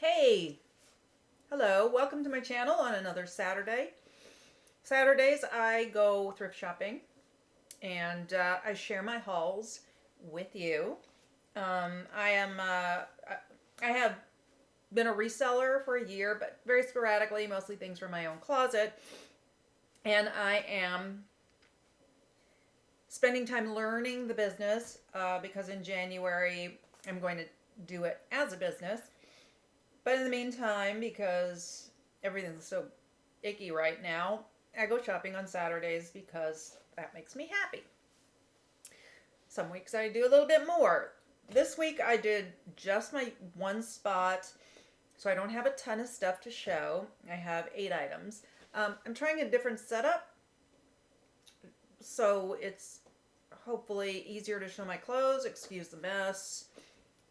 Hey, hello, welcome to my channel on another Saturday. Saturdays I go thrift shopping and I share my hauls with you. I have been a reseller for a year, but very sporadically, mostly things from my own closet. And I am spending time learning the business because in January I'm going to do it as a business. But in the meantime, because everything's so icky right now, I go shopping on Saturdays because that makes me happy. Some weeks I do a little bit more. This week I did just my one spot, so I don't have a ton of stuff to show. I have 8 items. I'm trying a different setup, so it's hopefully easier to show my clothes. Excuse the mess.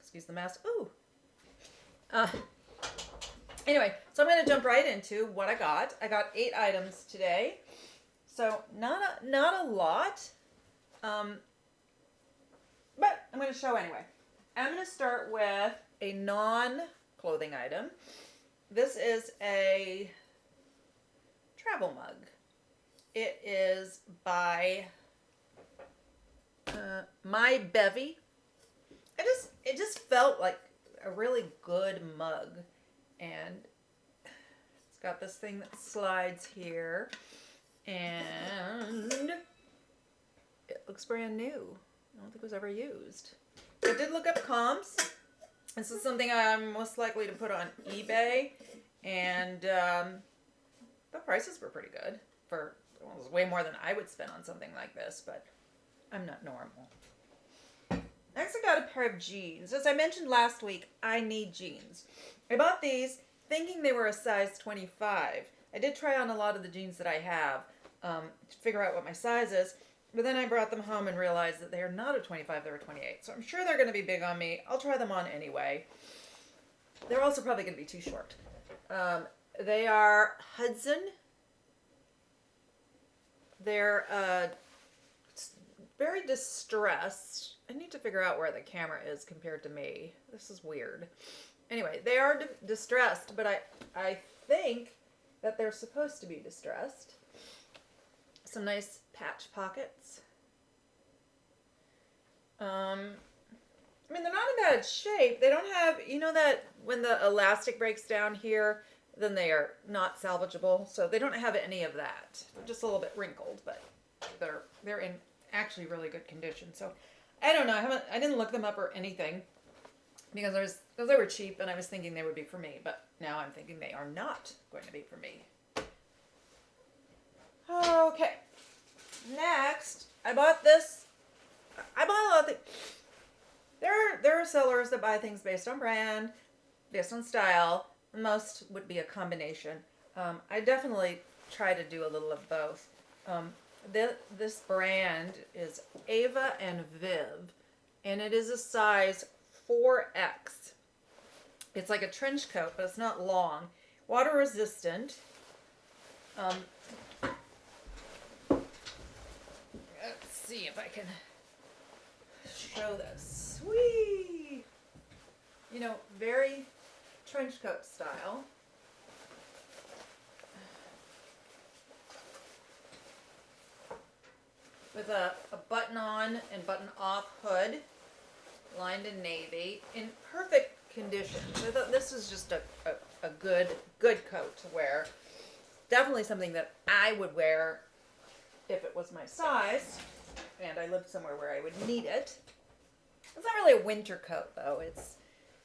Excuse the mess. Ooh. Anyway, so I'm going to jump right into what I got. I got 8 items today, so not a lot, but I'm going to show anyway. I'm going to start with a non-clothing item. This is a travel mug. It is by My Bevy. It just felt like a really good mug. And it's got this thing that slides here, and it looks brand new. I don't think it was ever used. I did look up comps. This is something I'm most likely to put on eBay, and the prices were pretty good. It was way more than I would spend on something like this, but I'm not normal. Next, I got a pair of jeans. As I mentioned last week, I need jeans. I bought these thinking they were a size 25. I did try on a lot of the jeans that I have to figure out what my size is, but then I brought them home and realized that they are not a 25, they're a 28. So I'm sure they're going to be big on me. I'll try them on anyway. They're also probably going to be too short. They are Hudson. They're very distressed. I need to figure out where the camera is compared to me. This is weird. Anyway, they are distressed, but I think that they're supposed to be distressed. Some nice patch pockets. I mean, they're not in bad shape. They don't have, you know that when the elastic breaks down here, then they are not salvageable. So they don't have any of that. They're just a little bit wrinkled, but they're in actually really good condition. So I don't know. I didn't look them up or anything because they were cheap and I was thinking they would be for me, but now I'm thinking they are not going to be for me. Okay. Next, I bought this. I bought a lot of things. There are sellers that buy things based on brand, based on style. Most would be a combination. I definitely try to do a little of both. This brand is Ava and Viv, and it is a size 4X. It's like a trench coat, but it's not long. Water resistant. Let's see if I can show this. Whee! You know, very trench coat style. With a button on and button off hood, lined in navy, in perfect condition. So I thought this is just a good coat to wear. Definitely something that I would wear if it was my size, and I lived somewhere where I would need it. It's not really a winter coat though.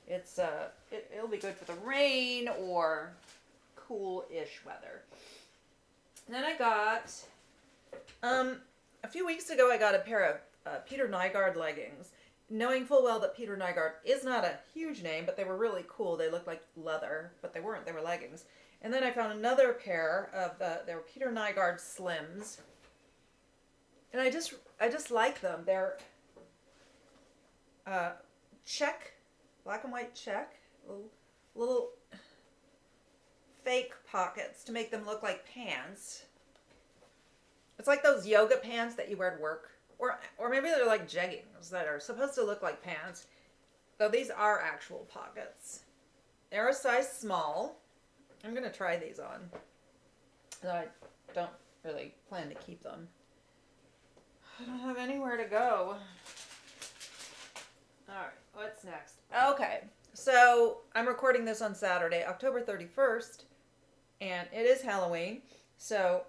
It'll be good for the rain or cool-ish weather. And then I got a few weeks ago, I got a pair of Peter Nygaard leggings, knowing full well that Peter Nygaard is not a huge name, but they were really cool. They looked like leather, but they weren't. They were leggings. And then I found another pair of they were Peter Nygaard Slims, and I just like them. They're check, black and white check, little fake pockets to make them look like pants. It's like those yoga pants that you wear to work. Or maybe they're like jeggings that are supposed to look like pants. Though these are actual pockets. They're a size small. I'm going to try these on. I don't really plan to keep them. I don't have anywhere to go. Alright, what's next? Okay, so I'm recording this on Saturday, October 31st, and it is Halloween, so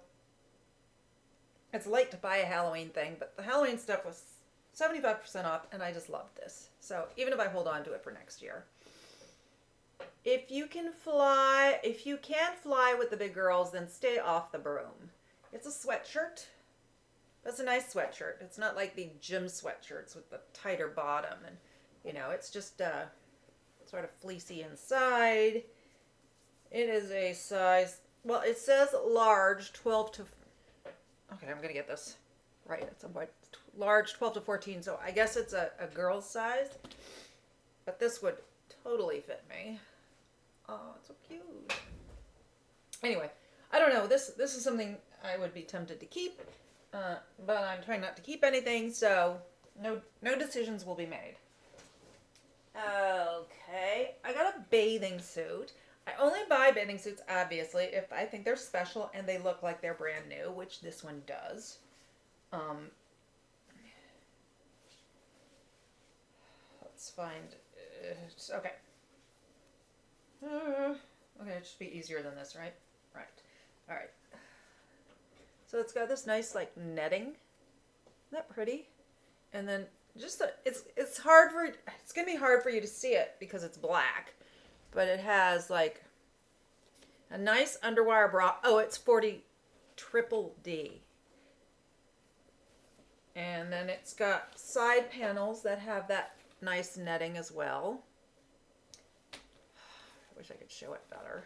it's late to buy a Halloween thing, but the Halloween stuff was 75% off, and I just loved this. So even if I hold on to it for next year. If you can't fly with the big girls, then stay off the broom. It's a sweatshirt. That's a nice sweatshirt. It's not like the gym sweatshirts with the tighter bottom, and it's just sort of fleecy inside. It is a size, well, it says large, 12 to, okay, I'm going to get this right at some point. Large, 12 to 14, so I guess it's a girl's size, but this would totally fit me. Oh, it's so cute. Anyway, I don't know. This is something I would be tempted to keep, but I'm trying not to keep anything, so no decisions will be made. Okay, I got a bathing suit. I only buy bathing suits, obviously, if I think they're special and they look like they're brand new, which this one does. Let's find it. Okay. Okay, it should be easier than this, right? Right. All right. So it's got this nice like netting. Isn't that pretty? And then just it's gonna be hard for you to see it because it's black, but it has like a nice underwire bra. Oh, it's 40 triple D. And then it's got side panels that have that nice netting as well. I wish I could show it better.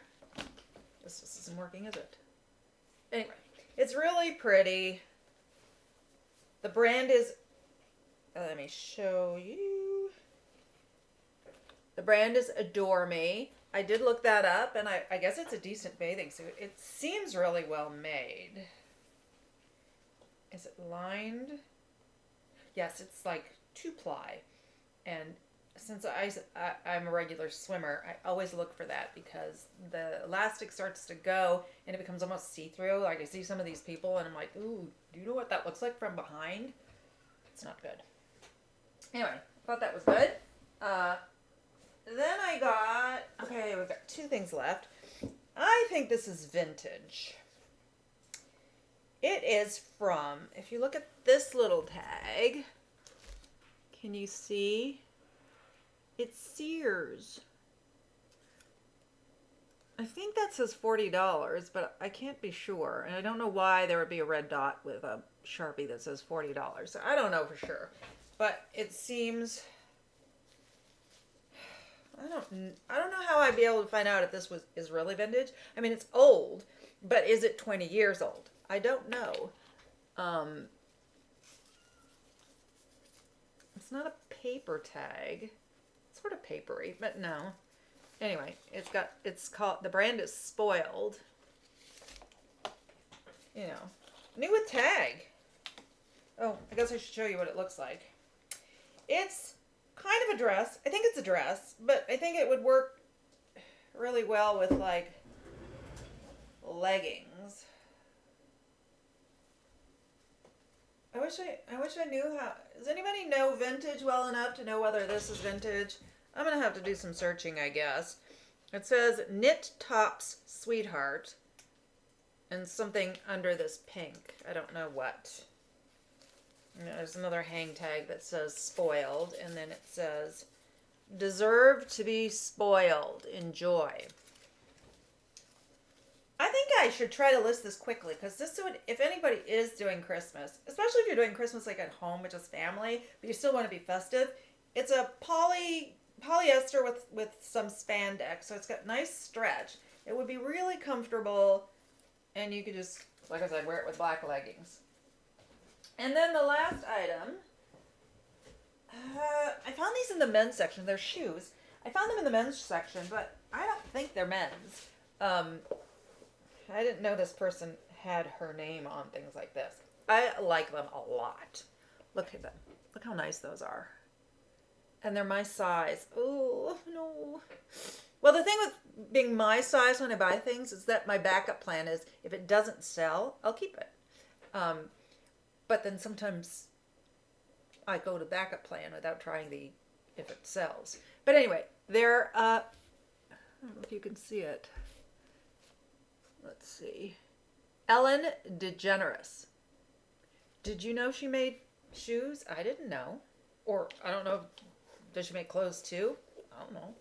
This just isn't working, is it? Anyway, it's really pretty. The brand is, let me show you. The brand is Adore Me. I did look that up, and I guess it's a decent bathing suit. It seems really well made. Is it lined? Yes, it's like 2-ply. And since I'm a regular swimmer, I always look for that because the elastic starts to go and it becomes almost see-through. Like I see some of these people and I'm like, ooh, do you know what that looks like from behind? It's not good. Anyway, I thought that was good. Then I got, okay, we've got 2 things left. I think this is vintage. It is from, if you look at this little tag, can you see? It's Sears. I think that says $40, but I can't be sure. And I don't know why there would be a red dot with a Sharpie that says $40. So I don't know for sure. But it seems, I don't know how I'd be able to find out if this is really vintage. I mean, it's old, but is it 20 years old? I don't know. It's not a paper tag. It's sort of papery, but no. Anyway, the brand is Spoiled. New with tag. Oh, I guess I should show you what it looks like. It's kind of a dress. I think it's a dress, but I think it would work really well with like leggings. I wish I knew how. Does anybody know vintage well enough to know whether this is vintage? I'm going to have to do some searching, I guess. It says Knit Tops Sweetheart and something under this pink. I don't know what. And there's another hang tag that says Spoiled, and then it says Deserve to be Spoiled. Enjoy. I think I should try to list this quickly because this would, if anybody is doing Christmas, especially if you're doing Christmas like at home with just family, but you still want to be festive, it's a polyester with some spandex, so it's got nice stretch. It would be really comfortable, and you could just, like I said, wear it with black leggings. And then the last item, I found these in the men's section. They're shoes. I found them in the men's section, but I don't think they're men's. I didn't know this person had her name on things like this. I like them a lot. Look at them. Look how nice those are. And they're my size. Oh, no. Well, the thing with being my size when I buy things is that my backup plan is if it doesn't sell, I'll keep it. Um, but then sometimes I go to backup plan without trying the if it sells. But anyway, there. I don't know if you can see it. Let's see. Ellen DeGeneres. Did you know she made shoes? I didn't know. Or I don't know. Does she make clothes too? I don't know.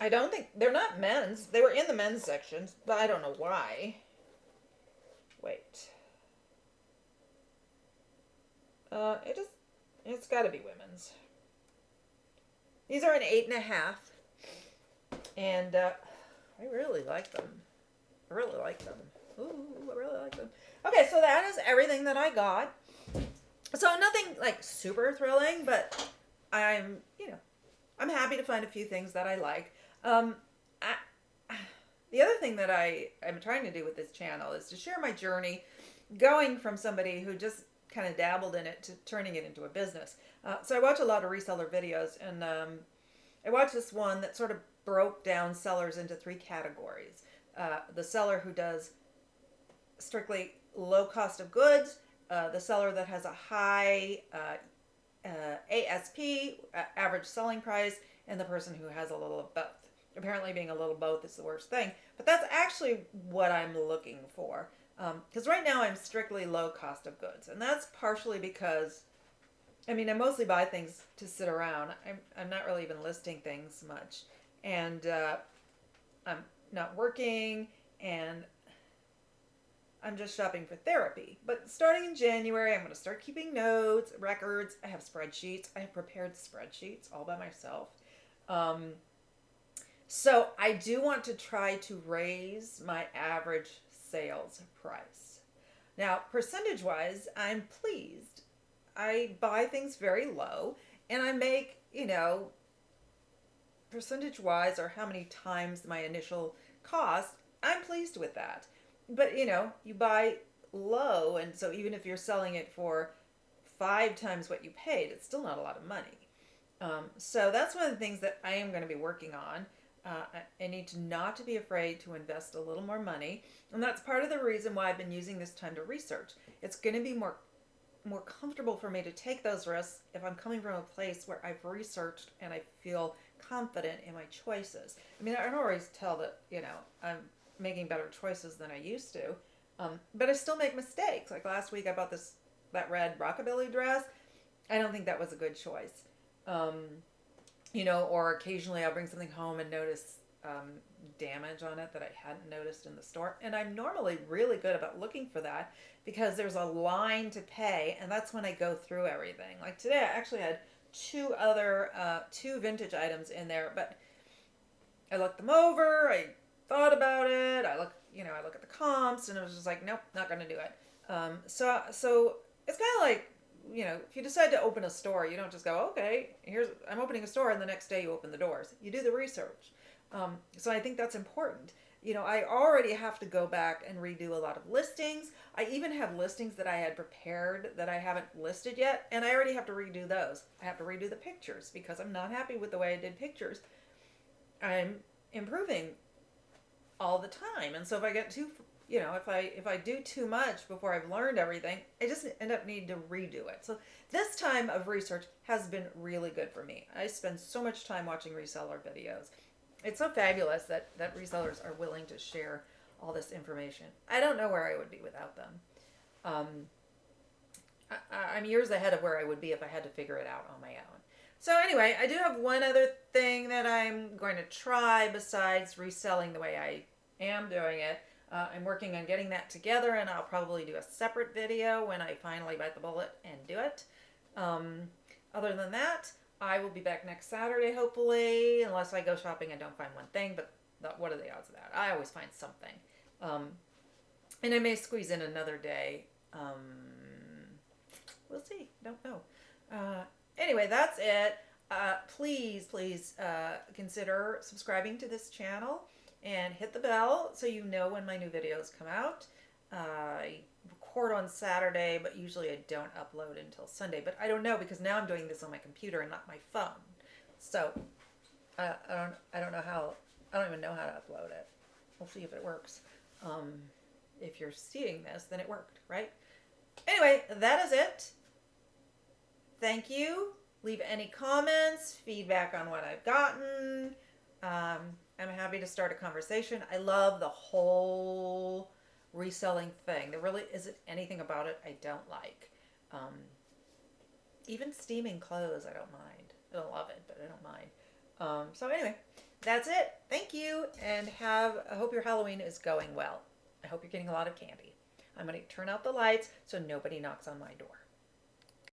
I don't think they're not men's. They were in the men's sections, but I don't know why. Wait. It's got to be women's. These are an 8.5, and I really like them. I really like them. Ooh, I really like them. Okay, so that is everything that I got. So nothing like super thrilling, but I'm happy to find a few things that I like. The other thing that I'm trying to do with this channel is to share my journey going from somebody who just kind of dabbled in it to turning it into a business. So I watch a lot of reseller videos, and I watched this one that sort of broke down sellers into 3 categories. The seller who does strictly low cost of goods, the seller that has a high ASP, average selling price, and the person who has a little of both. Apparently being a little both is the worst thing, but that's actually what I'm looking for. Because right now I'm strictly low cost of goods, and that's partially because, I mostly buy things to sit around. I'm not really even listing things much, and I'm not working, and I'm just shopping for therapy. But starting in January, I'm going to start keeping notes, records. I have spreadsheets. I have prepared spreadsheets all by myself. So I do want to try to raise my average sales price. Now, percentage-wise, I'm pleased. I buy things very low, and I make, percentage-wise, or how many times my initial cost, I'm pleased with that. But, you buy low, and so even if you're selling it for 5 times what you paid, it's still not a lot of money. So that's one of the things that I am going to be working on. I need to not to be afraid to invest a little more money. And that's part of the reason why I've been using this time to research. It's going to be more comfortable for me to take those risks if I'm coming from a place where I've researched and I feel confident in my choices. I can always tell that, I'm making better choices than I used to. But I still make mistakes. Like last week I bought that red rockabilly dress. I don't think that was a good choice. Or occasionally I'll bring something home and notice damage on it that I hadn't noticed in the store. And I'm normally really good about looking for that because there's a line to pay, and that's when I go through everything. Like today I actually had 2 vintage items in there, but I looked them over, I thought about it, I look at the comps, and it was just like, nope, not going to do it. So it's kind of like, if you decide to open a store, you don't just go, okay, I'm opening a store, and the next day you open the doors. You do the research. So I think that's important. I already have to go back and redo a lot of listings. I even have listings that I had prepared that I haven't listed yet, and I already have to redo those. I have to redo the pictures because I'm not happy with the way I did pictures. I'm improving all the time, and so if I get too if I do too much before I've learned everything, I just end up needing to redo it. So this time of research has been really good for me. I spend so much time watching reseller videos. It's so fabulous that resellers are willing to share all this information. I don't know where I would be without them. I'm years ahead of where I would be if I had to figure it out on my own. So anyway, I do have one other thing that I'm going to try besides reselling the way I am doing it. I'm working on getting that together, and I'll probably do a separate video when I finally bite the bullet and do it. Other than that, I will be back next Saturday, hopefully, unless I go shopping and don't find one thing, but what are the odds of that? I always find something. And I may squeeze in another day. We'll see. Don't know. Anyway, that's it. Please consider subscribing to this channel and hit the bell so you know when my new videos come out. I record on Saturday, but usually I don't upload until Sunday. But I don't know because now I'm doing this on my computer and not my phone. So I don't know how, I don't even know how to upload it. We'll see if it works. If you're seeing this, then it worked, right? Anyway, that is it. Thank you. Leave any comments, feedback on what I've gotten. I'm happy to start a conversation. I love the whole reselling thing. There really isn't anything about it I don't like. Even steaming clothes, I don't mind. I don't love it, but I don't mind. So anyway, that's it. Thank you, and I hope your Halloween is going well. I hope you're getting a lot of candy. I'm going to turn out the lights so nobody knocks on my door.